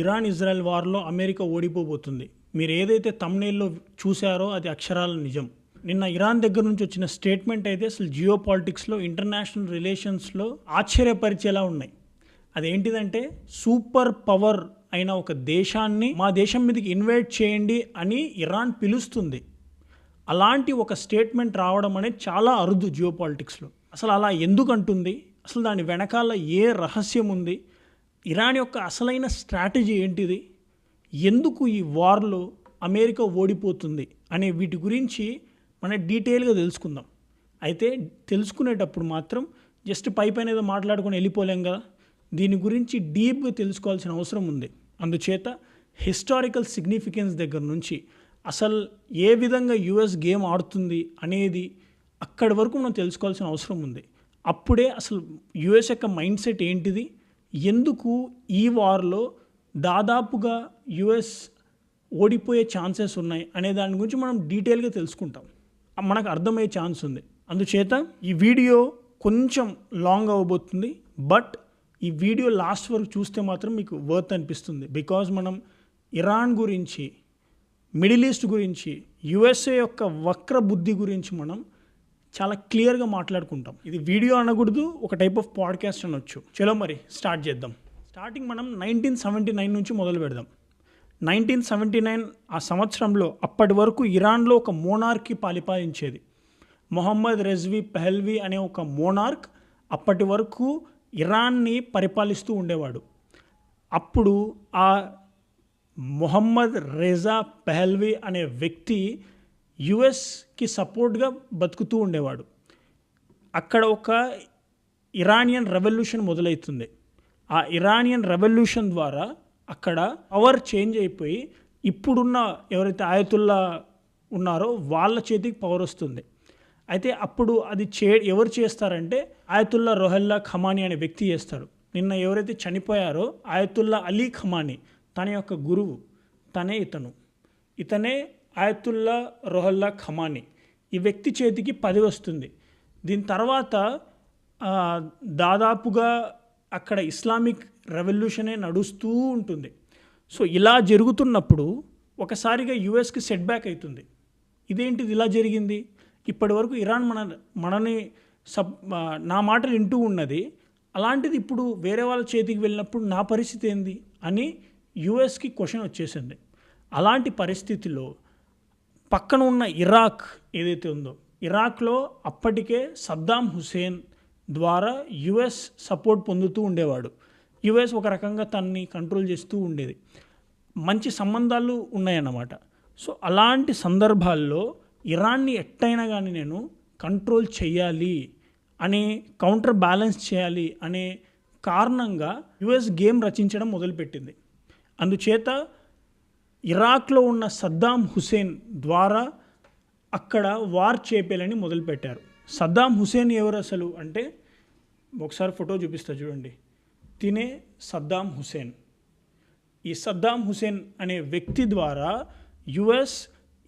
Iran Israel వార్లో America ఓడిపోబోతుంది. మీరు ఏదైతే థంబ్‌నెయిల్‌లో చూసారో అది అక్షరాల నిజం. నిన్న ఇరాన్ దగ్గర నుంచి వచ్చిన స్టేట్మెంట్ అయితే అసలు జియో పాలిటిక్స్‌లో, ఇంటర్నేషనల్ రిలేషన్స్‌లో ఆశ్చర్యపరిచేలా ఉన్నాయి. అదేంటిదంటే సూపర్ పవర్ అయిన ఒక దేశాన్ని మా దేశం మీదకి ఇన్వైట్ చేయండి అని ఇరాన్ పిలుస్తుంది. అలాంటి ఒక స్టేట్మెంట్ రావడం అనేది చాలా అరుదు జియో పాలిటిక్స్‌లో. అసలు అలా ఎందుకు అంటుంది? అసలు దాని వెనకాల ఏ రహస్యం ఉంది? ఇరాన్ యొక్క అసలైన స్ట్రాటజీ ఏంటిది? ఎందుకు ఈ వార్లో అమెరికా ఓడిపోతుంది అనే వీటి గురించి మనం డీటెయిల్గా తెలుసుకుందాం. అయితే తెలుసుకునేటప్పుడు మాత్రం జస్ట్ పైన ఏదో మాట్లాడుకొని వెళ్ళిపోలేం కదా. దీని గురించి డీప్గా తెలుసుకోవాల్సిన అవసరం ఉంది. అందుచేత హిస్టారికల్ సిగ్నిఫికెన్స్ దగ్గర నుంచి అసలు ఏ విధంగా యుఎస్ గేమ్ ఆడుతుంది అనేది అక్కడి వరకు మనం తెలుసుకోవాల్సిన అవసరం ఉంది. అప్పుడే అసలు యుఎస్ యొక్క మైండ్ సెట్ ఏంటిది, ఎందుకు ఈ వార్లో దాదాపుగా యుఎస్ ఓడిపోయే ఛాన్సెస్ ఉన్నాయి అనే దాని గురించి మనం డీటెయిల్గా తెలుసుకుంటాం. మనకు అర్థమయ్యే ఛాన్స్ ఉంది. అందుచేత ఈ వీడియో కొంచెం లాంగ్ అవ్వబోతుంది, బట్ ఈ వీడియో లాస్ట్ వరకు చూస్తే మాత్రం మీకు వర్త్ అనిపిస్తుంది. బికాజ్ మనం ఇరాన్ గురించి, మిడిల్ ఈస్ట్ గురించి, యుఎస్ఏ యొక్క వక్ర బుద్ధి గురించి మనం చాలా క్లియర్గా మాట్లాడుకుంటాం. ఇది వీడియో అనకూడదు, ఒక టైప్ ఆఫ్ పాడ్కాస్ట్ అనొచ్చు. చలో మరి స్టార్ట్ చేద్దాం. స్టార్టింగ్ మనం 1979 నుంచి మొదలు పెడదాం. 1979 ఆ సంవత్సరంలో అప్పటి వరకు ఇరాన్లో ఒక మోనార్కీ పరిపాలించేది. మొహమ్మద్ రెజ్వీ పెహ్లవీ అనే ఒక మోనార్క్ అప్పటి వరకు ఇరాన్ని పరిపాలిస్తూ ఉండేవాడు. అప్పుడు ఆ మొహమ్మద్ రెజా పెహ్లవీ అనే వ్యక్తి యుఎస్కి సపోర్ట్గా బతుకుతూ ఉండేవాడు. అక్కడ ఒక ఇరానియన్ రెవల్యూషన్ మొదలవుతుంది. ఆ ఇరానియన్ రెవల్యూషన్ ద్వారా అక్కడ పవర్ చేంజ్ అయిపోయి ఇప్పుడున్న ఎవరైతే ఆయతుల్లా ఉన్నారో వాళ్ళ చేతికి పవర్ వస్తుంది. అయితే అప్పుడు అది ఎవరు చేస్తారంటే ఆయతుల్లా రొహెల్లా ఖమానీ అనే వ్యక్తి చేస్తాడు. నిన్న ఎవరైతే చనిపోయారో ఆయతుల్లా అలీ ఖమానీ తన యొక్క గురువు, ఇతనే ఆయతుల్లా రొహెల్లా ఖమానీ. ఈ వ్యక్తి చేతికి పదవి వస్తుంది. దీని తర్వాత దాదాపుగా అక్కడ ఇస్లామిక్ రెవల్యూషనే నడుస్తూ ఉంటుంది. సో ఇలా జరుగుతున్నప్పుడు ఒకసారిగా యుఎస్కి సెట్ బ్యాక్ అవుతుంది. ఇదేంటిది ఇలా జరిగింది? ఇప్పటి వరకు ఇరాన్ మనని నా మాటలు వింటూ ఉన్నది, అలాంటిది ఇప్పుడు వేరే వాళ్ళ చేతికి వెళ్ళినప్పుడు నా పరిస్థితి ఏంది అని యుఎస్కి క్వశ్చన్ వచ్చేసింది. అలాంటి పరిస్థితిలో పక్కన ఉన్న ఇరాక్ ఏదైతే ఉందో, ఇరాక్లో అప్పటికే సద్దాం హుసేన్ ద్వారా యుఎస్ సపోర్ట్ పొందుతూ ఉండేవాడు. యుఎస్ ఒక రకంగా తనని కంట్రోల్ చేస్తూ ఉండేది. మంచి సంబంధాలు ఉన్నాయన్నమాట. సో అలాంటి సందర్భాల్లో ఇరాన్ని ఎట్టయినా కానీ నేను కంట్రోల్ చేయాలి అనే, కౌంటర్ బ్యాలెన్స్ చేయాలి అనే కారణంగా యుఎస్ గేమ్ రచించడం మొదలుపెట్టింది. అందుచేత ఇరాక్లో ఉన్న సద్దాం హుసేన్ ద్వారా అక్కడ వార్ చేపేయాలని మొదలుపెట్టారు. సద్దాం హుసేన్ ఎవరు అసలు అంటే, ఒకసారి ఫోటో చూపిస్తా చూడండి. తినే సద్దాం హుసేన్. ఈ సద్దాం హుసేన్ అనే వ్యక్తి ద్వారా యుఎస్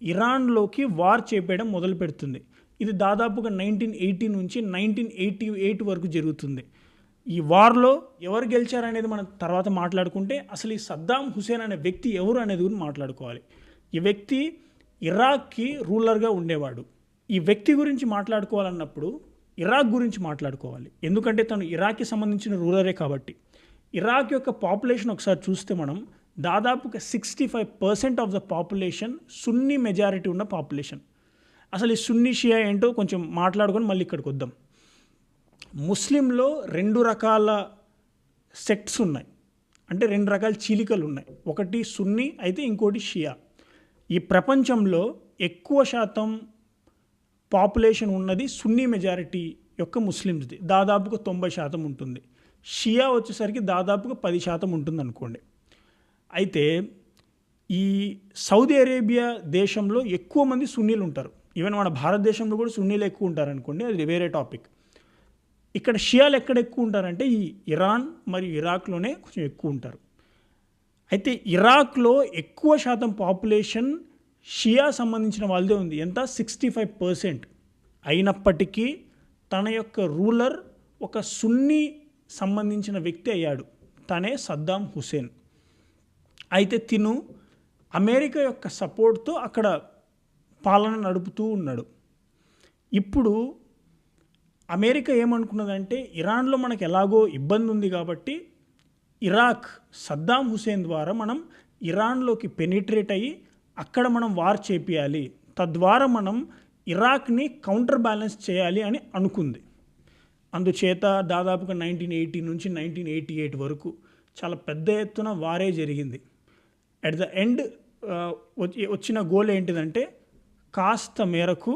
ఇరాన్లోకి వార్ చేపేయడం మొదలు పెడుతుంది. ఇది దాదాపుగా 1980 నుంచి 1988 వరకు జరుగుతుంది. ఈ వార్లో ఎవరు గెలిచారనేది మనం తర్వాత మాట్లాడుకుంటే, అసలు ఈ సద్దాం హుసేన్ అనే వ్యక్తి ఎవరు అనేది గురించి మాట్లాడుకోవాలి. ఈ వ్యక్తి ఇరాక్కి రూలర్గా ఉండేవాడు. ఈ వ్యక్తి గురించి మాట్లాడుకోవాలన్నప్పుడు ఇరాక్ గురించి మాట్లాడుకోవాలి. ఎందుకంటే తను ఇరాక్కి సంబంధించిన రూలరే కాబట్టి. ఇరాక్ యొక్క పాపులేషన్ ఒకసారి చూస్తే మనం దాదాపుగా 65% of the population Sunni majority ఉన్న పాపులేషన్. అసలు ఈ సున్నీ షియా ఏంటో కొంచెం మాట్లాడుకొని మళ్ళీ ఇక్కడికి వద్దాం. ముస్లింలో 2 రకాల సెక్ట్స్ ఉన్నాయి, అంటే 2 రకాల చీలికలు ఉన్నాయి. ఒకటి సున్నీ అయితే ఇంకోటి షియా. ఈ ప్రపంచంలో ఎక్కువ శాతం పాపులేషన్ ఉన్నది సున్నీ మెజారిటీ యొక్క ముస్లిమ్స్ది, దాదాపుగా 90% ఉంటుంది. షియా వచ్చేసరికి దాదాపుగా 10% ఉంటుంది అనుకోండి. అయితే ఈ సౌదీ అరేబియా దేశంలో ఎక్కువ మంది సున్నీలు ఉంటారు. ఈవెన్ మన భారతదేశంలో కూడా సున్నీలు ఎక్కువ ఉంటారు అనుకోండి, అది వేరే టాపిక్. ఇక్కడ షియాలు ఎక్కడ ఎక్కువ ఉంటారంటే ఈ ఇరాన్ మరియు ఇరాక్లోనే కొంచెం ఎక్కువ ఉంటారు. అయితే ఇరాక్లో ఎక్కువ శాతం పాపులేషన్ షియా సంబంధించిన వాళ్ళదే ఉంది. ఎంత? 65%. అయినప్పటికీ తన యొక్క రూలర్ ఒక సున్నీ సంబంధించిన వ్యక్తి అయ్యాడు. తనే సద్దాం హుసేన్. అయితే తిను అమెరికా యొక్క సపోర్ట్తో అక్కడ పాలన నడుపుతూ ఉన్నాడు. ఇప్పుడు అమెరికా ఏమనుకున్నదంటే ఇరాన్లో మనకు ఎలాగో ఇబ్బంది ఉంది కాబట్టి ఇరాక్ సద్దాం హుసేన్ ద్వారా మనం ఇరాన్లోకి పెనిట్రేట్ అయ్యి అక్కడ మనం వార్ చేపియాలి, తద్వారా మనం ఇరాక్ని కౌంటర్ బ్యాలెన్స్ చేయాలి అని అనుకుంది. అందుచేత దాదాపుగా 1980 నుంచి 1988 వరకు చాలా పెద్ద ఎత్తున వారే జరిగింది. అట్ ద ఎండ్ వచ్చిన గోల్ ఏంటిదంటే కాస్త మేరకు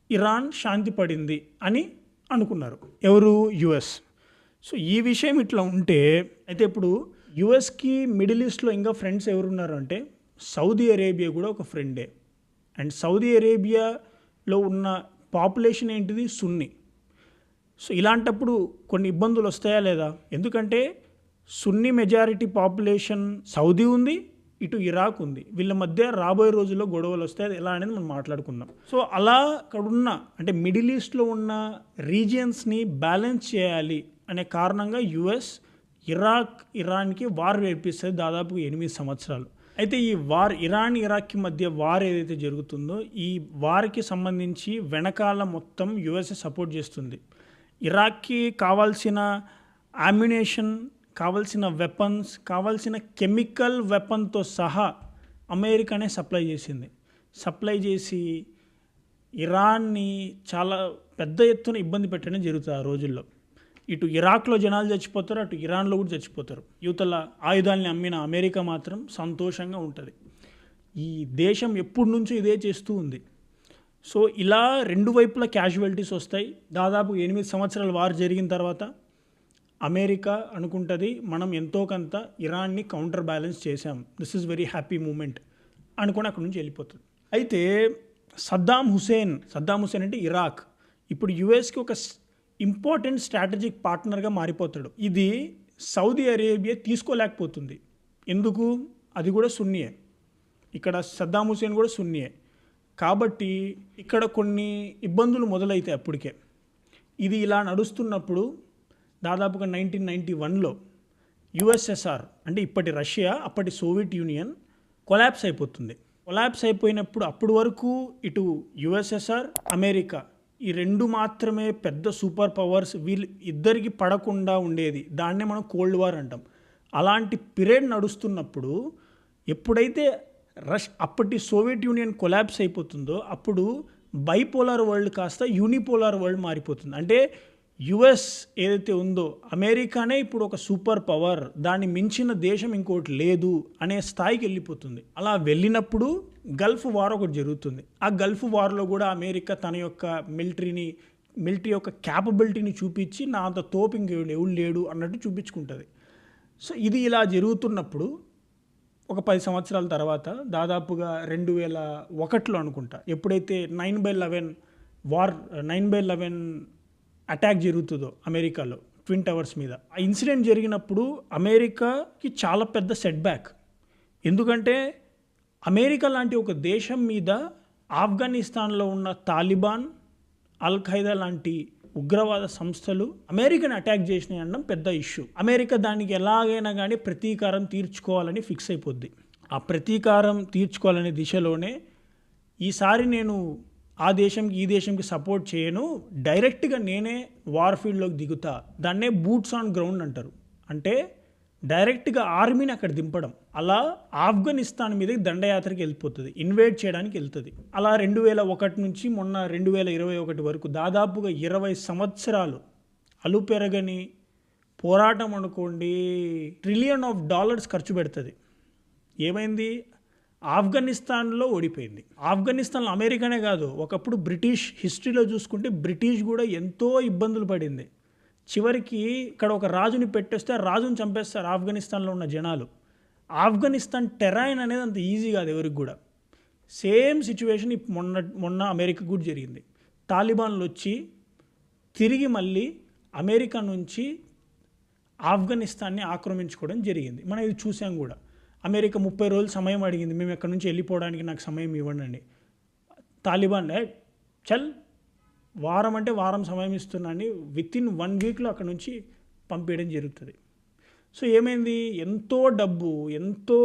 ఇరాన్ శాంతి పడింది అని అనుకున్నారు ఎవరు, యుఎస్. సో ఈ విషయం ఇట్లా ఉంటే అయితే ఇప్పుడు యుఎస్కి మిడిల్ ఈస్ట్లో ఇంకా ఫ్రెండ్స్ ఎవరున్నారు అంటే సౌదీ అరేబియా కూడా ఒక ఫ్రెండే. అండ్ సౌదీ అరేబియాలో ఉన్న పాపులేషన్ ఏంటిది, సున్నీ. సో ఇలాంటప్పుడు కొన్ని ఇబ్బందులు వస్తాయా లేదా, ఎందుకంటే సున్నీ మెజారిటీ పాపులేషన్ సౌదీ ఉంది, ఇటు ఇరాక్ ఉంది. వీళ్ళ మధ్య రాబోయే రోజుల్లో గొడవలు వస్తాయి, అది ఎలా అనేది మనం మాట్లాడుకుందాం. సో అలా అక్కడున్న అంటే మిడిల్ ఈస్ట్లో ఉన్న రీజియన్స్ని బ్యాలెన్స్ చేయాలి అనే కారణంగా యుఎస్ ఇరాన్కి వార్ నేర్పిస్తుంది దాదాపు 8 సంవత్సరాలు. అయితే ఈ వార్ ఇరాక్కి మధ్య వార్ ఏదైతే జరుగుతుందో ఈ వార్కి సంబంధించి వెనకాల మొత్తం యుఎస్ఏ సపోర్ట్ చేస్తుంది. ఇరాక్కి కావాల్సిన అమ్యునేషన్, కావాల్సిన వెపన్స్, కావాల్సిన కెమికల్ వెపన్తో సహా అమెరికానే సప్లై చేసింది. సప్లై చేసి ఇరాన్ని చాలా పెద్ద ఎత్తున ఇబ్బంది పెట్టడం జరుగుతుంది ఆ రోజుల్లో. ఇటు ఇరాక్లో జనాలు చచ్చిపోతారు, అటు ఇరాన్లో కూడా చచ్చిపోతారు. యువతల ఆయుధాలని అమ్మిన అమెరికా మాత్రం సంతోషంగా ఉంటుంది. ఈ దేశం ఎప్పటి నుంచో ఇదే చేస్తూ ఉంది. సో ఇలా రెండు వైపుల క్యాజువాలిటీస్ వస్తాయి. దాదాపు 8 సంవత్సరాల వార్ జరిగిన తర్వాత అమెరికా అనుకుంటుంది మనం ఎంతో కొంత ఇరాన్ని కౌంటర్ బ్యాలెన్స్ చేశాం, this is very happy moment అనుకుని అక్కడి నుంచి వెళ్ళిపోతుంది. అయితే సద్దాం హుసేన్ అంటే ఇరాక్ ఇప్పుడు యుఎస్కి ఒక ఇంపార్టెంట్ స్ట్రాటజిక్ పార్ట్నర్గా మారిపోతాడు. ఇది సౌదీ అరేబియా తీసుకోలేకపోతుంది. ఎందుకు, అది కూడా సున్నీయే, ఇక్కడ సద్దాం హుసేన్ కూడా సున్నీయే. కాబట్టి ఇక్కడ కొన్ని ఇబ్బందులు మొదలైతాయి అప్పటికే. ఇది ఇలా నడుస్తున్నప్పుడు దాదాపుగా 1991లో యుఎస్ఎస్ఆర్ అంటే ఇప్పటి రష్యా, అప్పటి సోవియట్ యూనియన్ కొలాప్స్ అయిపోతుంది. కొలాప్స్ అయిపోయినప్పుడు అప్పటి వరకు ఇటు యుఎస్ఎస్ఆర్, అమెరికా ఈ రెండు మాత్రమే పెద్ద సూపర్ పవర్స్, వీళ్ళు ఇద్దరికి పడకుండా ఉండేది. దాన్నే మనం కోల్డ్ వార్ అంటాం. అలాంటి పీరియడ్ నడుస్తున్నప్పుడు ఎప్పుడైతే అప్పటి సోవియట్ యూనియన్ కొలాప్స్ అయిపోతుందో అప్పుడు బైపోలార్ వరల్డ్ కాస్త యూనిపోలార్ వరల్డ్ మారిపోతుంది. అంటే యుఎస్ ఏదైతే ఉందో అమెరికానే ఇప్పుడు ఒక సూపర్ పవర్, దాన్ని మించిన దేశం ఇంకోటి లేదు అనే స్థాయికి వెళ్ళిపోతుంది. అలా వెళ్ళినప్పుడు గల్ఫ్ వార్ ఒకటి జరుగుతుంది. ఆ గల్ఫ్ వార్లో కూడా అమెరికా తన యొక్క మిలిటరీ యొక్క క్యాపబిలిటీని చూపించి నా అంత తోపు ఇంకెవడు లేడు అన్నట్టు చూపించుకుంటుంది. సో ఇది ఇలా జరుగుతున్నప్పుడు ఒక 10 సంవత్సరాల తర్వాత దాదాపుగా 2001లో అనుకుంటా, ఎప్పుడైతే 9/11 అటాక్ జరుగుతుందో అమెరికాలో ట్విన్ టవర్స్ మీద, ఆ ఇన్సిడెంట్ జరిగినప్పుడు అమెరికాకి చాలా పెద్ద సెట్ బ్యాక్. ఎందుకంటే అమెరికా లాంటి ఒక దేశం మీద ఆఫ్ఘనిస్తాన్లో ఉన్న తాలిబాన్, అల్ ఖైదా లాంటి ఉగ్రవాద సంస్థలు అమెరికాని అటాక్ చేసినాయి అనడం పెద్ద ఇష్యూ. అమెరికా దానికి ఎలాగైనా కానీ ప్రతీకారం తీర్చుకోవాలని ఫిక్స్ అయిపోద్ది. ఆ ప్రతీకారం తీర్చుకోవాలనే దిశలోనే ఈసారి నేను ఆ దేశంకి ఈ దేశంకి సపోర్ట్ చేయను, డైరెక్ట్గా నేనే వార్ ఫీల్డ్లోకి దిగుతా. దాన్నే బూట్స్ ఆన్ గ్రౌండ్ అంటారు. అంటే డైరెక్ట్గా ఆర్మీని అక్కడ దింపడం. అలా ఆఫ్ఘనిస్తాన్ మీదకి దండయాత్రకి వెళ్ళిపోతుంది, ఇన్వేడ్ చేయడానికి వెళ్తుంది. అలా 2001 నుంచి మొన్న 2021 వరకు దాదాపుగా 20 సంవత్సరాలు అలుపెరగని పోరాటం అనుకోండి, $1 ట్రిలియన్ ఖర్చు పెడుతుంది. ఏమైంది, ఆఫ్ఘనిస్తాన్లో ఓడిపోయింది. ఆఫ్ఘనిస్తాన్లో అమెరికానే కాదు, ఒకప్పుడు బ్రిటిష్ హిస్టరీలో చూసుకుంటే బ్రిటిష్ కూడా ఎంతో ఇబ్బందులు పడింది. చివరికి ఇక్కడ ఒక రాజుని పెట్టేస్తే ఆ రాజుని చంపేస్తారు ఆఫ్ఘనిస్తాన్లో ఉన్న జనాలు. ఆఫ్ఘనిస్తాన్ టెరైన్ అనేది అంత ఈజీ కాదు ఎవరికి కూడా. సేమ్ సిచ్యువేషన్ మొన్న అమెరికా కూడా జరిగింది. తాలిబాన్లు వచ్చి తిరిగి మళ్ళీ అమెరికా నుంచి ఆఫ్ఘనిస్తాన్ని ఆక్రమించుకోవడం జరిగింది. మనం ఇది చూసాం కూడా. అమెరికా 30 రోజులు సమయం అడిగింది, మేము ఎక్కడి నుంచి వెళ్ళిపోవడానికి నాకు సమయం ఇవ్వండి. తాలిబాన్ చల్ వారం అంటే వారం సమయం ఇస్తున్నాను, వితిన్ 1 వీక్లో అక్కడ నుంచి పంపించడం జరుగుతుంది. సో ఏమైంది, ఎంతో డబ్బు, ఎంతో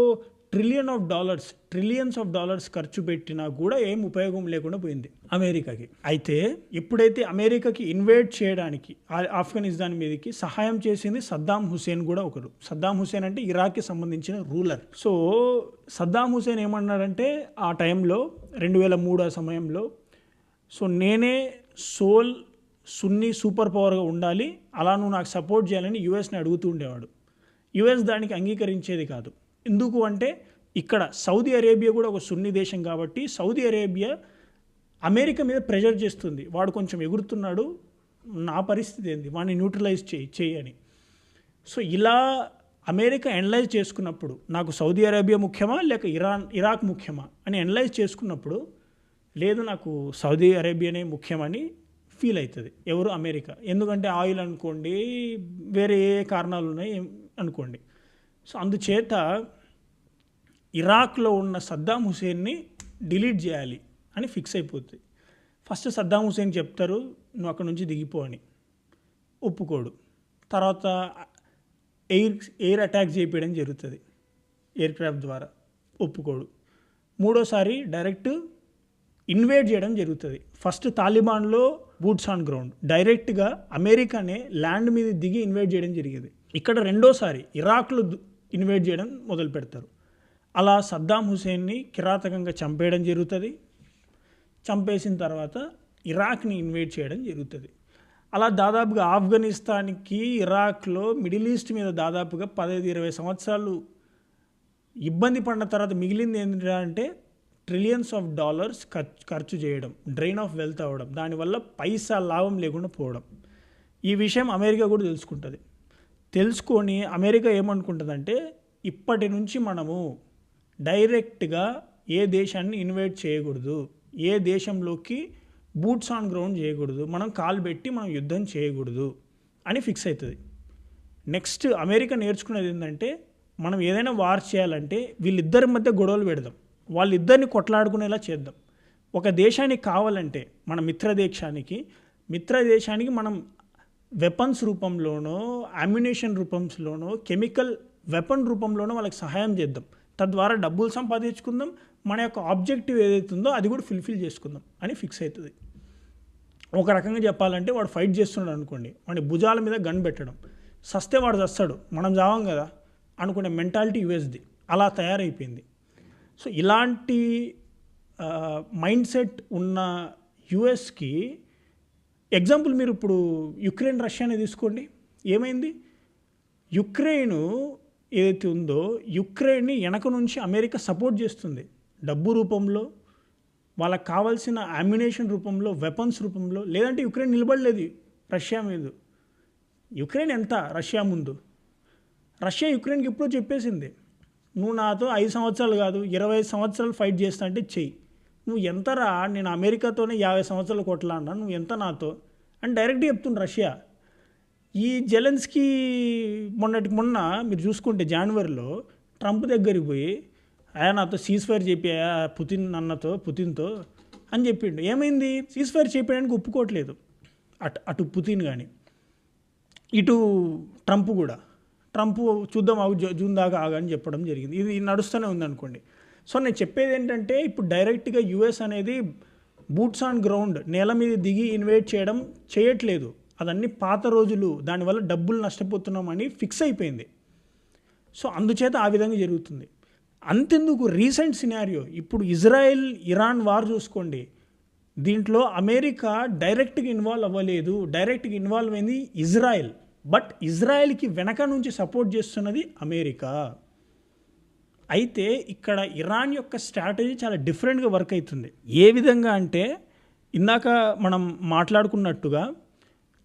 ట్రిలియన్స్ ఆఫ్ డాలర్స్ ఖర్చు పెట్టినా కూడా ఏం ఉపయోగం లేకుండా పోయింది అమెరికాకి. అయితే ఎప్పుడైతే అమెరికాకి ఇన్వేట్ చేయడానికి ఆఫ్ఘనిస్తాన్ మీదకి సహాయం చేసింది సద్దాం హుసేన్ కూడా ఒకరు. సద్దాం హుసేన్ అంటే ఇరాక్కి సంబంధించిన రూలర్. సో సద్దాం హుసేన్ ఏమన్నాడంటే ఆ టైంలో 2003 ఆ సమయంలో, సో నేనే సున్నీ సూపర్ పవర్గా ఉండాలి, అలా నువ్వు నాకు సపోర్ట్ చేయాలని యుఎస్ని అడుగుతూ ఉండేవాడు. యుఎస్ దానికి అంగీకరించేది కాదు. ఎందుకు అంటే ఇక్కడ సౌదీ అరేబియా కూడా ఒక సున్నీ దేశం కాబట్టి సౌదీ అరేబియా అమెరికా మీద ప్రెషర్ చేస్తుంది, వాడు కొంచెం ఎగురుతున్నాడు, నా పరిస్థితి ఏంది, వాడిని న్యూట్రలైజ్ చేయని. సో ఇలా అమెరికా అనలైజ్ చేసుకున్నప్పుడు నాకు సౌదీ అరేబియా ముఖ్యమా లేక ఇరాక్ ముఖ్యమా అని అనలైజ్ చేసుకున్నప్పుడు, లేదు నాకు సౌదీ అరేబియానే ముఖ్యమని ఫీల్ అవుతుంది ఎవరు, అమెరికా. ఎందుకంటే ఆయిల్ అనుకోండి, వేరే ఏ కారణాలు ఉన్నాయి అనుకోండి. సో అందుచేత ఇరాక్లో ఉన్న సద్దాం హుసేన్ని డిలీట్ చేయాలి అని ఫిక్స్ అయిపోతుంది. ఫస్ట్ సద్దాం హుసేన్ చెప్తారు నువ్వు అక్కడ నుంచి దిగిపో అని, ఒప్పుకోడు. తర్వాత ఎయిర్ అటాక్ చేయడం జరుగుతుంది ఎయిర్ క్రాఫ్ట్ ద్వారా, ఒప్పుకోడు. మూడోసారి డైరెక్ట్ ఇన్వేట్ చేయడం జరుగుతుంది. ఫస్ట్ తాలిబాన్లో బూట్స్ ఆన్ గ్రౌండ్, డైరెక్ట్గా అమెరికానే ల్యాండ్ మీద దిగి ఇన్వేట్ చేయడం జరిగేది. ఇక్కడ రెండోసారి ఇరాక్లో ఇన్వేట్ చేయడం మొదలు పెడతారు. అలా సద్దాం హుసేన్ని కిరాతకంగా చంపేయడం జరుగుతుంది. చంపేసిన తర్వాత ఇరాక్ని ఇన్వేట్ చేయడం జరుగుతుంది. అలా దాదాపుగా ఆఫ్ఘనిస్తాన్కి ఇరాక్లో మిడిల్ ఈస్ట్ మీద దాదాపుగా 15-20 సంవత్సరాలు ఇబ్బంది పడిన తర్వాత మిగిలింది ఏంటంటే ట్రిలియన్స్ ఆఫ్ డాలర్స్ ఖర్చు చేయడం, డ్రైన్ ఆఫ్ వెల్త్ అవ్వడం, దానివల్ల పైసా లాభం లేకుండా పోవడం. ఈ విషయం అమెరికా కూడా తెలుసుకొని అమెరికా ఏమనుకుంటుందంటే ఇప్పటి నుంచి మనము డైరెక్ట్గా ఏ దేశాన్ని ఇన్వైట్ చేయకూడదు, ఏ దేశంలోకి బూట్స్ ఆన్ గ్రౌండ్ చేయకూడదు, మనం కాలు పెట్టి మనం యుద్ధం చేయకూడదు అని ఫిక్స్ అవుతుంది. నెక్స్ట్ అమెరికా నేర్చుకునేది ఏంటంటే మనం ఏదైనా వార్ చేయాలంటే వీళ్ళిద్దరి మధ్య గొడవలు పెడదాం, వాళ్ళిద్దరిని కొట్లాడుకునేలా చేద్దాం. ఒక దేశానికి కావాలంటే మన మిత్ర దేశానికి మనం వెపన్స్ రూపంలోనో, అమ్యునేషన్ రూపంలోనో, కెమికల్ వెపన్ రూపంలోనో వాళ్ళకి సహాయం చేద్దాం. తద్వారా డబ్బులు సంపాదించుకుందాం, మన యొక్క ఆబ్జెక్టివ్ ఏదైతే ఉందో అది కూడా ఫుల్ఫిల్ చేసుకుందాం అని ఫిక్స్ అవుతుంది. ఒక రకంగా చెప్పాలంటే వాడు ఫైట్ చేస్తున్నాడు అనుకోండి, వాడి భుజాల మీద గన్ పెట్టడం, సస్తే వాడు చస్తాడు, మనం చావం కదా అనుకునే మెంటాలిటీ యుఎస్ది అలా తయారైపోయింది. సో ఇలాంటి మైండ్ సెట్ ఉన్న యుఎస్కి ఎగ్జాంపుల్ మీరు ఇప్పుడు యుక్రెయిన్ రష్యాని తీసుకోండి. ఏమైంది, యుక్రెయిన్ ఏదైతే ఉందో యుక్రెయిన్ని వెనక నుంచి అమెరికా సపోర్ట్ చేస్తుంది, డబ్బు రూపంలో, వాళ్ళకి కావాల్సిన అమ్యునేషన్ రూపంలో, వెపన్స్ రూపంలో. లేదంటే యుక్రెయిన్ నిలబడలేదు రష్యా మీద. యుక్రెయిన్ ఎంత రష్యా ముందు, రష్యా యుక్రెయిన్కి ఎప్పుడో చెప్పేసింది నువ్వు నాతో 5 సంవత్సరాలు కాదు 25 సంవత్సరాలు ఫైట్ చేస్తా అంటే చెయ్యి, నువ్వు ఎంతరా, నేను అమెరికాతోనే 50 సంవత్సరాలు కొట్లాడినా, నువ్వు ఎంత నాతో అని డైరెక్ట్గా చెప్తుంది రష్యా. ఈ జెలెన్స్కీ మొన్న మీరు చూసుకుంటే జనవరిలో ట్రంప్ దగ్గరికి పోయి ఆయన నాతో సీజ్-ఫైర్ చెప్పాయా పుతిన్తో అని చెప్పిండు. ఏమైంది, సీజ్-ఫైర్ చెప్పడానికి ఒప్పుకోవట్లేదు అటు పుతిన్ కానీ ఇటు ట్రంప్ కూడా. ట్రంప్ చూద్దాం జూన్ దాకా ఆగని చెప్పడం జరిగింది. ఇది నడుస్తూనే ఉందనుకోండి. సో నేను చెప్పేది ఏంటంటే ఇప్పుడు డైరెక్ట్గా యుఎస్ అనేది బూట్స్ ఆన్ గ్రౌండ్ నేల మీద దిగి ఇన్వేట్ చేయట్లేదు. అదన్నీ పాత రోజులు, దానివల్ల డబ్బులు నష్టపోతున్నామని ఫిక్స్ అయిపోయింది. సో అందుచేత ఆ విధంగా జరుగుతుంది. అంతెందుకు, రీసెంట్ సినారియో ఇప్పుడు ఇజ్రాయెల్ ఇరాన్ వార్ చూసుకోండి, దీంట్లో అమెరికా డైరెక్ట్గా ఇన్వాల్వ్ అవ్వలేదు, డైరెక్ట్గా ఇన్వాల్వ్ అయింది ఇజ్రాయెల్. బట్ ఇజ్రాయెల్కి వెనక నుంచి సపోర్ట్ చేస్తున్నది అమెరికా. అయితే ఇక్కడ ఇరాన్ యొక్క స్ట్రాటజీ చాలా డిఫరెంట్గా వర్క్ అవుతుంది. ఏ విధంగా అంటే ఇందాక మనం మాట్లాడుకున్నట్టుగా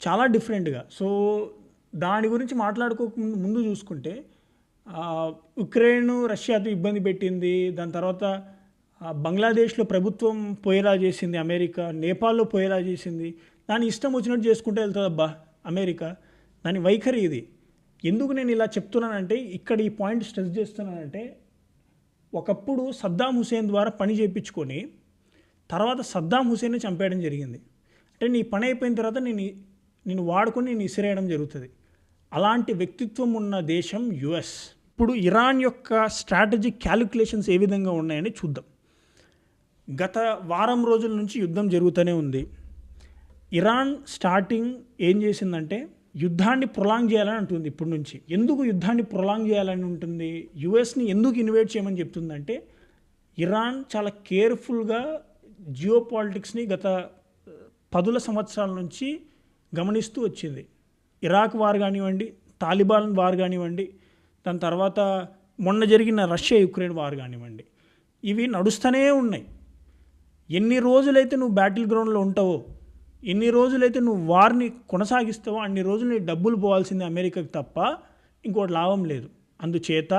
చాలా డిఫరెంట్గా. సో దాని గురించి మాట్లాడుకోకుండా ముందు చూసుకుంటే ఉక్రెయిన్ రష్యాతో ఇబ్బంది పెట్టింది, దాని తర్వాత బంగ్లాదేశ్లో ప్రభుత్వం పోయేలా చేసింది అమెరికా, నేపాల్లో పోయేలా చేసింది. దాని ఇష్టం వచ్చినట్టు చేసుకుంటే వెళ్తుంది అబ్బా అమెరికా, దాని వైఖరి ఇది. ఎందుకు నేను ఇలా చెప్తున్నానంటే ఇక్కడ ఈ పాయింట్ స్ట్రెస్ చేస్తున్నానంటే ఒకప్పుడు సద్దాం హుసేన్ ద్వారా పని చేయించుకొని తర్వాత సద్దాం హుసేన్ని చంపేయడం జరిగింది. అంటే నీ పని అయిపోయిన తర్వాత నేను వాడుకొని నేను ఇసిరేయడం జరుగుతుంది. అలాంటి వ్యక్తిత్వం ఉన్న దేశం యుఎస్. ఇప్పుడు ఇరాన్ యొక్క స్ట్రాటజిక్ క్యాలిక్యులేషన్స్ ఏ విధంగా ఉన్నాయని చూద్దాం. గత వారం రోజుల నుంచి యుద్ధం జరుగుతూనే ఉంది. ఇరాన్ స్టార్టింగ్ ఏం చేసిందంటే యుద్ధాన్ని ప్రొలాంగ్ చేయాలని అంటుంది. ఇప్పటి నుంచి ఎందుకు యుద్ధాన్ని ప్రొలాంగ్ చేయాలని ఉంటుంది, యుఎస్ని ఎందుకు ఇన్వైట్ చేయమని చెప్తుందంటే ఇరాన్ చాలా కేర్ఫుల్గా జియో పాలిటిక్స్ని గత 10 సంవత్సరాల నుంచి గమనిస్తూ వచ్చింది. ఇరాక్ వార్ కానివ్వండి, తాలిబాన్ వార్ కానివ్వండి, దాని తర్వాత మొన్న జరిగిన రష్యా యుక్రెయిన్ వార్ కానివ్వండి, ఇవి నడుస్తూనే ఉన్నాయి. ఎన్ని రోజులైతే నువ్వు బ్యాటిల్ గ్రౌండ్లో ఉంటావో, ఎన్ని రోజులైతే నువ్వు వార్ని కొనసాగిస్తావో అన్ని రోజులు నీ డబ్బులు పోవాల్సిందే అమెరికాకి తప్ప ఇంకోటి లాభం లేదు. అందుచేత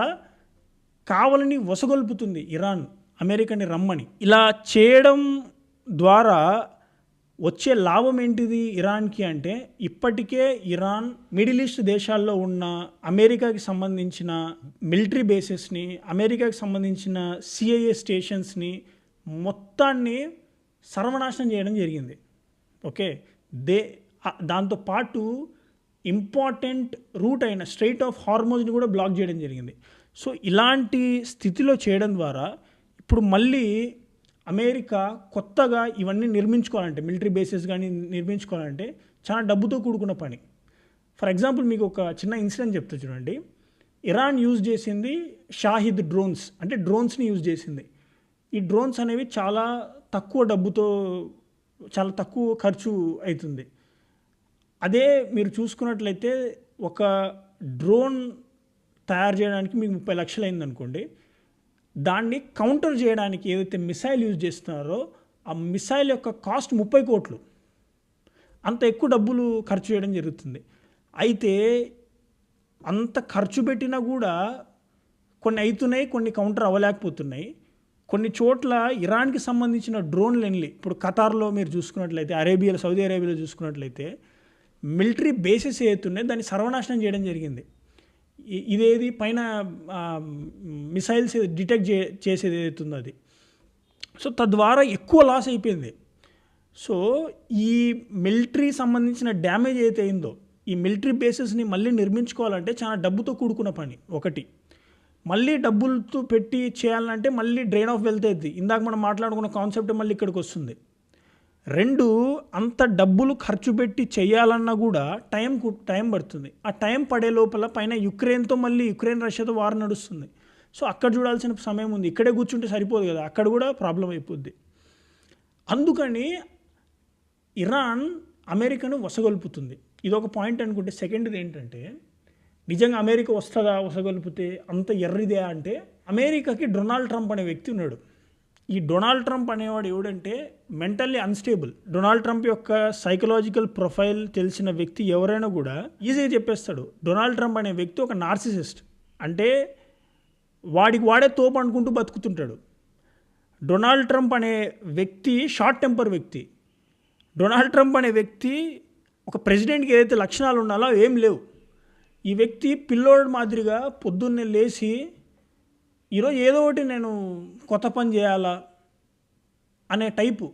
కావాలని వసగొల్పుతుంది ఇరాన్ అమెరికాని రమ్మని. ఇలా చేయడం ద్వారా వచ్చే లాభం ఏంటిది ఇరాన్కి అంటే, ఇప్పటికే ఇరాన్ మిడిల్ ఈస్ట్ దేశాల్లో ఉన్న అమెరికాకి సంబంధించిన మిలిటరీ బేసెస్ని, అమెరికాకి సంబంధించిన సిఐఏ స్టేషన్స్ని మొత్తాన్ని సర్వనాశనం చేయడం జరిగింది. ఓకే, దాంతోపాటు ఇంపార్టెంట్ రూట్ అయిన స్ట్రెయిట్ ఆఫ్ హార్మోజ్ని కూడా బ్లాక్ చేయడం జరిగింది. సో ఇలాంటి స్థితిలో చేయడం ద్వారా ఇప్పుడు మళ్ళీ అమెరికా కొత్తగా ఇవన్నీ నిర్మించుకోవాలంటే, మిలిటరీ బేసెస్ కానీ నిర్మించుకోవాలంటే చాలా డబ్బుతో కూడుకున్న పని. ఫర్ ఎగ్జాంపుల్ మీకు ఒక చిన్న ఇన్సిడెంట్ చెప్తా చూడండి. ఇరాన్ యూజ్ చేసింది షాహిద్ డ్రోన్స్, అంటే డ్రోన్స్ని యూజ్ చేసింది. ఈ డ్రోన్స్ అనేవి చాలా తక్కువ డబ్బుతో, చాలా తక్కువ ఖర్చు అవుతుంది. అదే మీరు చూసుకున్నట్లయితే ఒక డ్రోన్ తయారు చేయడానికి మీకు 30 లక్షలు అయిందనుకోండి, దాన్ని కౌంటర్ చేయడానికి ఏదైతే మిసైల్ యూజ్ చేస్తున్నారో ఆ మిసైల్ యొక్క కాస్ట్ 30 కోట్లు. అంత ఎక్కువ డబ్బులు ఖర్చు చేయడం జరుగుతుంది. అయితే అంత ఖర్చు పెట్టినా కూడా కొన్ని అవుతున్నాయి, కొన్ని కౌంటర్ అవ్వలేకపోతున్నాయి. కొన్ని చోట్ల ఇరాన్కి సంబంధించిన డ్రోన్లు వెళ్ళి, ఇప్పుడు ఖతార్లో మీరు చూసుకున్నట్లయితే, అరేబియాలో, సౌదీ అరేబియాలో చూసుకున్నట్లయితే మిలిటరీ బేసెస్ ఏవైతున్నాయి దాన్ని సర్వనాశనం చేయడం జరిగింది. ఇదేది పైన మిసైల్స్ డిటెక్ట్ చేసేది ఏదైతుందో అది. సో తద్వారా ఎక్కువ లాస్ అయిపోయింది. సో ఈ మిలిటరీ సంబంధించిన డ్యామేజ్ ఏదైతే అయిందో, ఈ మిలిటరీ బేసెస్ని మళ్ళీ నిర్మించుకోవాలంటే చాలా డబ్బుతో కూడుకున్న పని. ఒకటి, మళ్ళీ డబ్బులతో పెట్టి చేయాలంటే మళ్ళీ డ్రైన్ ఆఫ్ వెల్త్ అవుతుంది. ఇందాక మనం మాట్లాడుకున్న కాన్సెప్ట్ మళ్ళీ ఇక్కడికి వస్తుంది. 2, అంత డబ్బులు ఖర్చు పెట్టి చేయాలన్నా కూడా టైం పడుతుంది. ఆ టైం పడే లోపల పైన యుక్రెయిన్ రష్యాతో వార్ నడుస్తుంది. సో అక్కడ చూడాల్సిన సమయం ఉంది. ఇక్కడే కూర్చుంటే సరిపోదు కదా, అక్కడ కూడా ప్రాబ్లం అయిపోద్ది. అందుకని ఇరాన్ అమెరికాను వసగొల్పుతుంది. ఇదొక పాయింట్ అనుకుంటే, సెకండ్ది ఏంటంటే, నిజంగా అమెరికా వస్తుందా వసగొలిపితే, అంత ఎర్రిదే అంటే, అమెరికాకి డొనాల్డ్ ట్రంప్ అనే వ్యక్తి ఉన్నాడు. ఈ డొనాల్డ్ ట్రంప్ అనేవాడు ఎవడంటే మెంటల్లీ అన్స్టేబుల్. డొనాల్డ్ ట్రంప్ యొక్క సైకలాజికల్ ప్రొఫైల్ తెలిసిన వ్యక్తి ఎవరైనా కూడా ఈజీగా చెప్పేస్తాడు, డొనాల్డ్ ట్రంప్ అనే వ్యక్తి ఒక నార్సిసిస్ట్. అంటే వాడే తోపు అనుకుంటూ బతుకుతుంటాడు. డొనాల్డ్ ట్రంప్ అనే వ్యక్తి షార్ట్ టెంపర్ వ్యక్తి. డొనాల్డ్ ట్రంప్ అనే వ్యక్తి ఒక ప్రెసిడెంట్కి ఏదైతే లక్షణాలు ఉండాలో ఏం లేవు. ఈ వ్యక్తి పిల్లోడు మాదిరిగా పొద్దున్నే లేచి ఈరోజు ఏదో ఒకటి నేను కొత్త పని చేయాలా అనే టైపు.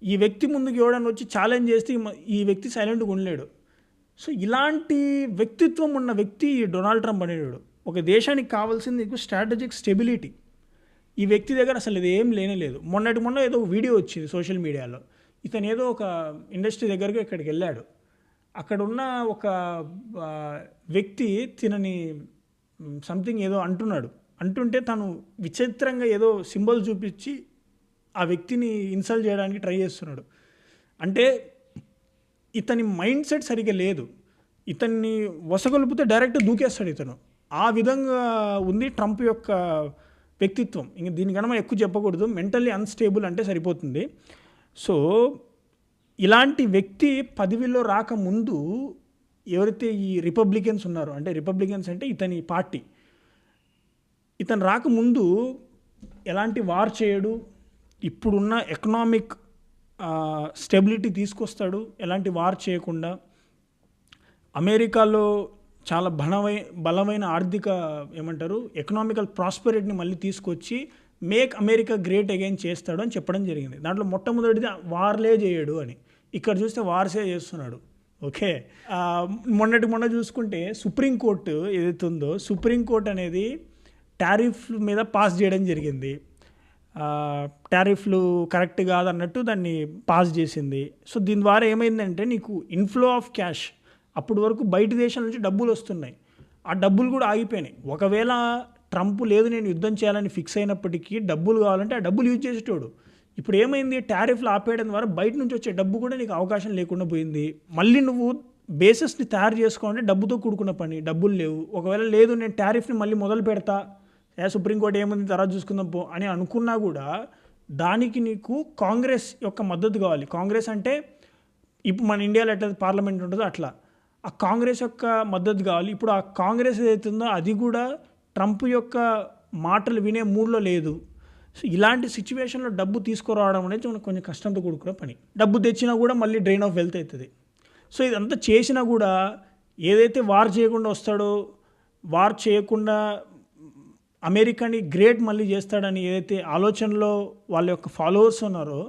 ఈ వ్యక్తి ముందుకు ఎవడని వచ్చి ఛాలెంజ్ చేస్తే ఈ వ్యక్తి సైలెంట్గా ఉండలేడు. సో ఇలాంటి వ్యక్తిత్వం ఉన్న వ్యక్తి డొనాల్డ్ ట్రంప్ అనేవాడు. ఒక దేశానికి కావాల్సింది స్ట్రాటజిక్ స్టెబిలిటీ. ఈ వ్యక్తి దగ్గర అసలు ఇది ఏం లేనేలేదు. మొన్న ఏదో వీడియో వచ్చింది సోషల్ మీడియాలో. ఇతను ఏదో ఒక ఇండస్ట్రీ దగ్గరకు ఇక్కడికి వెళ్ళాడు. అక్కడ ఉన్న ఒక వ్యక్తి తినని సంథింగ్ ఏదో అంటుంటే తను విచిత్రంగా ఏదో సింబల్ చూపించి ఆ వ్యక్తిని ఇన్సల్ట్ చేయడానికి ట్రై చేస్తున్నాడు. అంటే ఇతని మైండ్ సెట్ సరిగ్గా లేదు. ఇతన్ని వసగొలిపితే డైరెక్ట్ దూకేస్తాడు ఇతను. ఆ విధంగా ఉంది ట్రంప్ యొక్క వ్యక్తిత్వం. ఇంక దీనికన్నా మనం ఎక్కువ చెప్పకూడదు. మెంటల్లీ అన్స్టేబుల్ అంటే సరిపోతుంది. సో ఇలాంటి వ్యక్తి పదవిలో రాకముందు ఎవరైతే ఈ రిపబ్లికన్స్ ఉన్నారో, అంటే రిపబ్లికన్స్ అంటే ఇతని పార్టీ, ఇతను రాకముందు ఎలాంటి వార్ చేయడు, ఇప్పుడున్న ఎకనామిక్ స్టెబిలిటీ తీసుకొస్తాడు, ఎలాంటి వార్ చేయకుండా. అమెరికాలో చాలా బలమైన ఆర్థిక ఎకనామికల్ ప్రాస్పెరిటీని మళ్ళీ తీసుకొచ్చి మేక్ అమెరికా గ్రేట్ అగైన్ చేస్తాడు అని చెప్పడం జరిగింది. దాంట్లో మొట్టమొదటిది వార్లే చేయడు అని. ఇక్కడ చూస్తే వార్సే చేస్తున్నాడు. ఓకే. మొన్న చూసుకుంటే సుప్రీంకోర్టు ఏదైతే ఉందో, సుప్రీంకోర్టు అనేది టారిఫ్ మీద పాస్ చేయడం జరిగింది. టారిఫ్లు కరెక్ట్ కాదన్నట్టు దాన్ని పాస్ చేసింది. సో దీని ద్వారా ఏమైందంటే నీకు ఇన్ఫ్లో ఆఫ్ క్యాష్, అప్పటి వరకు బయట దేశాల నుంచి డబ్బులు వస్తున్నాయి, ఆ డబ్బులు కూడా ఆగిపోయినాయి. ఒకవేళ ట్రంప్ లేదు నేను యుద్ధం చేయాలని ఫిక్స్ అయినప్పటికీ డబ్బులు కావాలంటే ఆ డబ్బులు యూజ్ చేసేటోడు. ఇప్పుడు ఏమైంది, టారిఫ్లు ఆపేయడం ద్వారా బయట నుంచి వచ్చే డబ్బు కూడా నీకు అవకాశం లేకుండా పోయింది. మళ్ళీ నువ్వు బేసెస్ని తయారు చేసుకోవాలంటే డబ్బుతో కూడుకున్న పని, డబ్బులు లేవు. ఒకవేళ లేదు నేను టారిఫ్ని మళ్ళీ మొదలు పెడతా, సుప్రీంకోర్టు ఏముంది తర్వాత చూసుకుందాం పో అని అనుకున్నా కూడా దానికి నీకు కాంగ్రెస్ యొక్క మద్దతు కావాలి. కాంగ్రెస్ అంటే ఇప్పుడు మన ఇండియాలో ఎట్లా పార్లమెంట్ ఉంటుందో అట్లా ఆ కాంగ్రెస్ యొక్క మద్దతు కావాలి. ఇప్పుడు ఆ కాంగ్రెస్ ఏదైతుందో అది కూడా ట్రంప్ యొక్క మాటలు వినే మూడ్లో లేదు. సో ఇలాంటి సిచ్యువేషన్లో డబ్బు తీసుకురావడం అనేది మనకు కొంచెం కష్టంతో కూడుకున్న పని. డబ్బు తెచ్చినా కూడా మళ్ళీ డ్రైన్ ఆఫ్ వెల్త్ అవుతుంది. సో ఇదంతా చేసినా కూడా ఏదైతే వార్ చేయకుండా వస్తాడో, వార్ చేయకుండా అమెరికాని గ్రేట్ మళ్ళీ చేస్తాడని ఏదైతే ఆలోచనలో వాళ్ళ యొక్క ఫాలోవర్స్ ఉన్నారో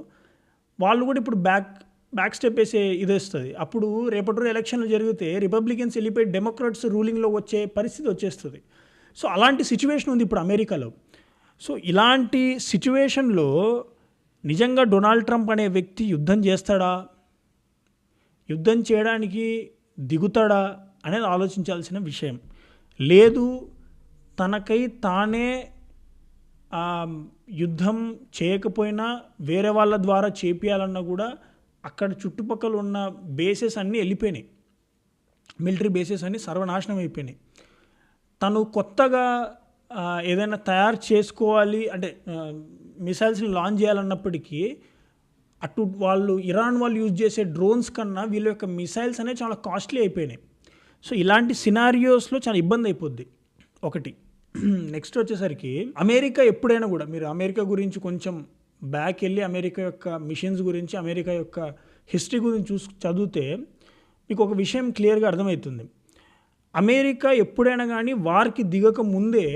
వాళ్ళు కూడా ఇప్పుడు బ్యాక్ స్టెప్ వేసే ఇది వస్తుంది. అప్పుడు రేపటి రోజు ఎలక్షన్లు జరిగితే రిపబ్లికన్స్ వెళ్ళిపోయి డెమోక్రాట్స్ రూలింగ్లో వచ్చే పరిస్థితి వచ్చేస్తుంది. సో అలాంటి సిచ్యువేషన్ ఉంది ఇప్పుడు అమెరికాలో. సో ఇలాంటి సిచ్యువేషన్లో నిజంగా డొనాల్డ్ ట్రంప్ అనే వ్యక్తి యుద్ధం చేస్తాడా, యుద్ధం చేయడానికి దిగుతాడా అనేది ఆలోచించాల్సిన విషయం. లేదు తనకై తానే యుద్ధం చేయకపోయినా వేరే వాళ్ళ ద్వారా చేపియాలన్నా కూడా అక్కడ చుట్టుపక్కల ఉన్న బేసెస్ అన్నీ వెళ్ళిపోయినాయి, మిలిటరీ బేసెస్ అన్నీ సర్వనాశనం అయిపోయినాయి. తను కొత్తగా ఏదైనా తయారు చేసుకోవాలి అంటే మిసైల్స్ని లాంచ్ చేయాలన్నప్పటికీ అటు వాళ్ళు ఇరాన్ వాళ్ళు యూజ్ చేసే డ్రోన్స్ కన్నా వీళ్ళ యొక్క మిసైల్స్ అనేవి చాలా కాస్ట్లీ అయిపోయినాయి. సో ఇలాంటి సినారియోస్లో చాలా ఇబ్బంది అయిపోద్ది ఒకటి. నెక్స్ట్ వచ్చేసరికి అమెరికా ఎప్పుడైనా కూడా మీరు అమెరికా గురించి కొంచెం బ్యాక్ వెళ్ళి అమెరికా యొక్క మిషన్స్ గురించి, అమెరికా యొక్క హిస్టరీ గురించి చదివితే మీకు ఒక విషయం క్లియర్గా అర్థమవుతుంది. అమెరికా ఎప్పుడైనా కానీ వార్కి దిగక ముందే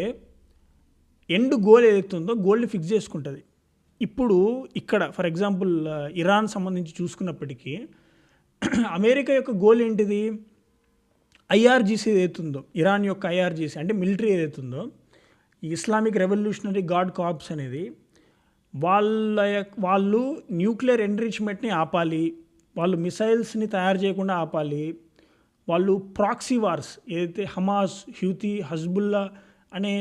ఎండ్ గోల్ ఏదైతుందో గోల్ని ఫిక్స్ చేసుకుంటుంది. ఇప్పుడు ఇక్కడ ఫర్ ఎగ్జాంపుల్ ఇరాన్ సంబంధించి చూసుకున్నప్పటికీ అమెరికా యొక్క గోల్ ఏంటిది, ఐఆర్జీసీ ఏదైతుందో ఇరాన్ యొక్క ఐఆర్జీసీ అంటే మిలిటరీ ఏదైతుందో ఇస్లామిక్ రెవల్యూషనరీ గార్డ్ కార్ప్స్ అనేది వాళ్ళు న్యూక్లియర్ ఎన్రిచ్మెంట్ని ఆపాలి, వాళ్ళు మిసైల్స్ని తయారు చేయకుండా ఆపాలి, వాళ్ళు ప్రాక్సీ వార్స్ ఏదైతే హమాస్, హ్యూతీ, హజ్బుల్లా అనే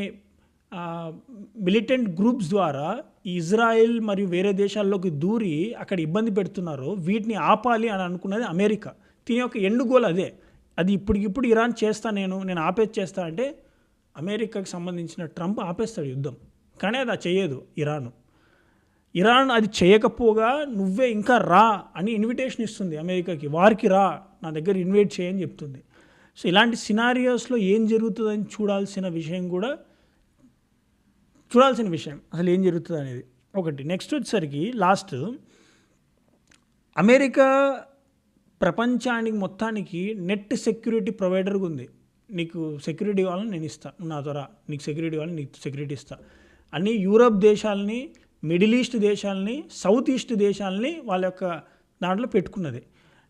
మిలిటెంట్ గ్రూప్స్ ద్వారా ఈ ఇజ్రాయెల్ మరియు వేరే దేశాల్లోకి దూరి అక్కడ ఇబ్బంది పెడుతున్నారో వీటిని ఆపాలి అని అనుకున్నది అమెరికా. దీని యొక్క ఎండ్ గోల్ అదే. అది ఇప్పటికిప్పుడు ఇరాన్ చేస్తా నేను ఆపేసి చేస్తా అంటే అమెరికాకి సంబంధించిన ట్రంప్ ఆపేస్తాడు యుద్ధం, కానీ అది చేయదు ఇరాన్ అది చేయకపోగా నువ్వే ఇంకా రా అని ఇన్విటేషన్ ఇస్తుంది అమెరికాకి, వారికి రా నా దగ్గర ఇన్వైట్ చేయని చెప్తుంది. సో ఇలాంటి సినారియోస్లో ఏం జరుగుతుందని చూడాల్సిన విషయం అసలు ఏం జరుగుతుంది అనేది ఒకటి. నెక్స్ట్ వచ్చేసరికి లాస్ట్ అమెరికా ప్రపంచానికి మొత్తానికి నెట్ సెక్యూరిటీ ప్రొవైడర్గా ఉంది. నీకు సెక్యూరిటీ కావాలని నేను ఇస్తాను, నువ్వు నా ద్వారా నీకు సెక్యూరిటీ కావాలని నీకు సెక్యూరిటీ ఇస్తా అని యూరప్ దేశాలని, మిడిల్ ఈస్ట్ దేశాలని, సౌత్ ఈస్ట్ దేశాలని వాళ్ళ యొక్క దాంట్లో పెట్టుకున్నది.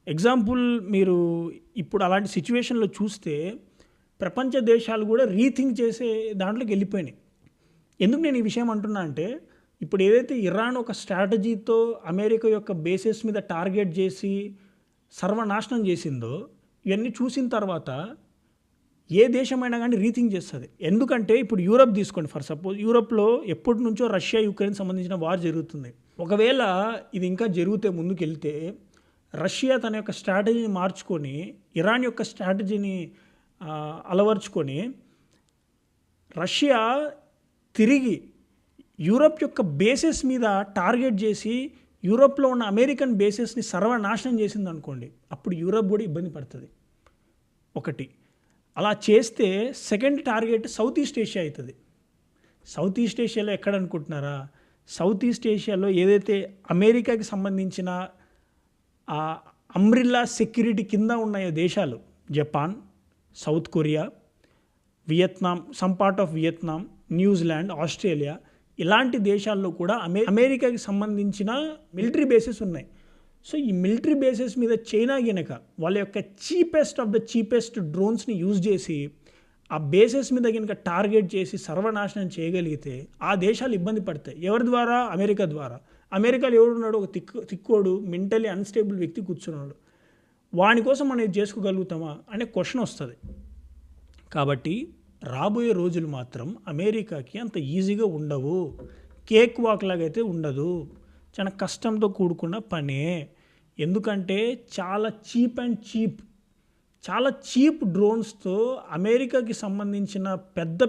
ఎగ్జాంపుల్ మీరు ఇప్పుడు అలాంటి సిచ్యువేషన్లో చూస్తే ప్రపంచ దేశాలు కూడా రీథింక్ చేసే దాంట్లోకి వెళ్ళిపోయినాయి. ఎందుకు నేను ఈ విషయం అంటున్నా అంటే ఇప్పుడు ఏదైతే ఇరాన్ ఒక స్ట్రాటజీతో అమెరికా యొక్క బేసెస్ మీద టార్గెట్ చేసి సర్వనాశనం చేసిందో ఇవన్నీ చూసిన తర్వాత ఏ దేశమైనా కానీ రీథింక్ చేస్తుంది. ఎందుకంటే ఇప్పుడు యూరప్ తీసుకోండి, ఫర్ సపోజ్ యూరప్లో ఎప్పటి నుంచో రష్యా యుక్రెయిన్ సంబంధించిన వార్ జరుగుతుంది. ఒకవేళ ఇది ఇంకా జరిగితే ముందుకు వెళ్తే రష్యా తన యొక్క స్ట్రాటజీని మార్చుకొని ఇరాన్ యొక్క స్ట్రాటజీని అలవర్చుకొని రష్యా తిరిగి యూరప్ యొక్క బేసెస్ మీద టార్గెట్ చేసి యూరప్లో ఉన్న అమెరికన్ బేసెస్ని సర్వనాశనం చేసింది అనుకోండి, అప్పుడు యూరప్ కూడా ఇబ్బంది పడుతుంది ఒకటి. అలా చేస్తే second target south east Asia అవుతుంది. సౌత్ ఈస్ట్ ఏషియాలో ఎక్కడ అనుకుంటున్నారా, సౌత్ ఈస్ట్ ఏషియాలో ఏదైతే అమెరికాకి సంబంధించిన అంబ్రిల్లా సెక్యూరిటీ కింద ఉన్నాయో దేశాలు, Japan, south Korea, Vietnam, some part of Vietnam, New Zealand, Australia, ఇలాంటి దేశాల్లో కూడా అమెరికాకి సంబంధించిన మిలిటరీ బేసెస్ ఉన్నాయి. సో ఈ మిలిటరీ బేసెస్ మీద చైనా గినక వాళ్ళ యొక్క చీపెస్ట్ ఆఫ్ ద చీపెస్ట్ డ్రోన్స్ని యూజ్ చేసి ఆ బేసెస్ మీద కనుక టార్గెట్ చేసి సర్వనాశనం చేయగలిగితే ఆ దేశాలు ఇబ్బంది పడతాయి. ఎవరి ద్వారా? అమెరికా ద్వారా. అమెరికాలో ఎవడున్నాడు? ఒక తిక్కోడు మెంటలీ అన్స్టేబుల్ వ్యక్తి కూర్చున్నాడు. వాని కోసం మనం ఇది చేసుకోగలుగుతామా అనే క్వశ్చన్ వస్తుంది. కాబట్టి రాబోయే రోజులు మాత్రం అమెరికాకి అంత ఈజీగా ఉండవు. కేక్ వాక్ లాగైతే ఉండదు. చాలా కష్టంతో కూడుకున్న పనే. ఎందుకంటే చాలా చీప్ డ్రోన్స్తో అమెరికాకి సంబంధించిన పెద్ద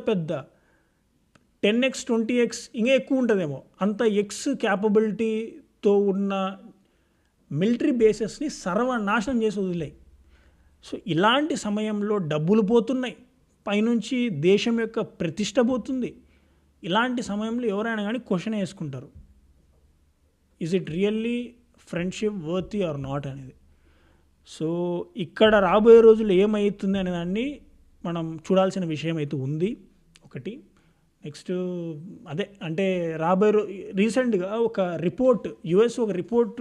10x 20x ఇంకా ఎక్కువ ఉంటుందేమో అంత ఎక్స్ క్యాపబిలిటీతో ఉన్న మిలిటరీ బేసెస్ని సర్వనాశనం చేసి వదిలేయి. సో ఇలాంటి సమయంలో డబ్బులు పోతున్నాయి, పైనుంచి దేశం యొక్క ప్రతిష్ట పోతుంది. ఇలాంటి సమయంలో ఎవరైనా కానీ క్వశ్చన్ వేసుకుంటారు, is it really friendship worthy or not అనేది. సో ఇక్కడ రాబోయే రోజుల్లో ఏమవుతుంది అనే దాన్ని మనం చూడాల్సిన విషయం అయితే ఉంది ఒకటి. నెక్స్ట్ అదే అంటే రీసెంట్గా ఒక రిపోర్ట్ యుఎస్ ఒక రిపోర్ట్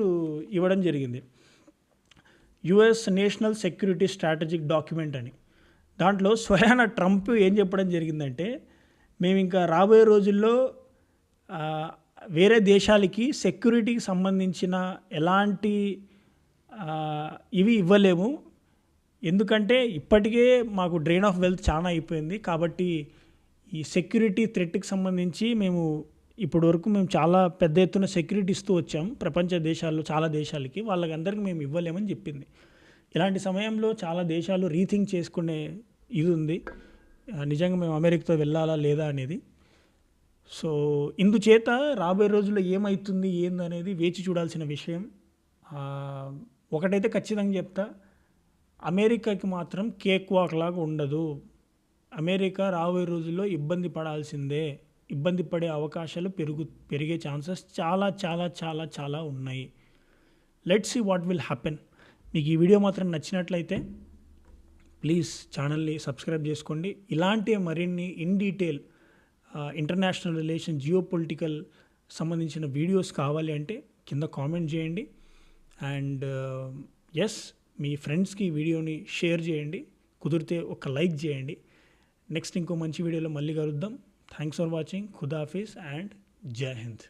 ఇవ్వడం జరిగింది, US national security strategic document అని. దాంట్లో స్వయాన ట్రంప్ ఏం చెప్పడం జరిగిందంటే, మేము ఇంకా రాబోయే రోజుల్లో వేరే దేశాలకి సెక్యూరిటీకి సంబంధించిన ఎలాంటి ఇవి ఇవ్వలేము, ఎందుకంటే ఇప్పటికే మాకు డ్రైన్ ఆఫ్ వెల్త్ చాలా అయిపోయింది. కాబట్టి ఈ సెక్యూరిటీ థ్రెట్కి సంబంధించి మేము ఇప్పటి వరకు చాలా పెద్ద ఎత్తున సెక్యూరిటీ ఇస్తూ వచ్చాం ప్రపంచ దేశాల్లో చాలా దేశాలకి, వాళ్ళకందరికీ మేము ఇవ్వలేమని చెప్పింది. ఇలాంటి సమయంలో చాలా దేశాలు రీథింక్ చేసుకునే ఇది ఉంది, నిజంగా మేము అమెరికాతో వెళ్ళాలా లేదా అనేది. సో ఇందుచేత రాబోయే రోజుల్లో ఏమవుతుంది ఏందనేది వేచి చూడాల్సిన విషయం. ఒకటైతే ఖచ్చితంగా చెప్తా, అమెరికాకి మాత్రం కేక్ వాక్ లాగా ఉండదు. అమెరికా రాబోయే రోజుల్లో ఇబ్బంది పడాల్సిందే, ఇబ్బంది పడే అవకాశాలు పెరిగే ఛాన్సెస్ చాలా చాలా చాలా చాలా ఉన్నాయి. Let's see what will happen. మీకు ఈ వీడియో మాత్రం నచ్చినట్లయితే ప్లీజ్ ఛానల్ని సబ్స్క్రైబ్ చేసుకోండి. ఇలాంటి మరిన్ని in detail international relation geopolitical సంబంధించిన వీడియోస్ కావాలి అంటే కింద కామెంట్ చేయండి. అండ్ ఎస్, మీ ఫ్రెండ్స్కి ఈ వీడియోని షేర్ చేయండి, కుదిరితే ఒక లైక్ చేయండి. నెక్స్ట్ ఇంకో మంచి వీడియోలో మళ్ళీ కలుద్దాం. Thanks for watching. ఖుదాఫీజ్ అండ్ జై హింద్.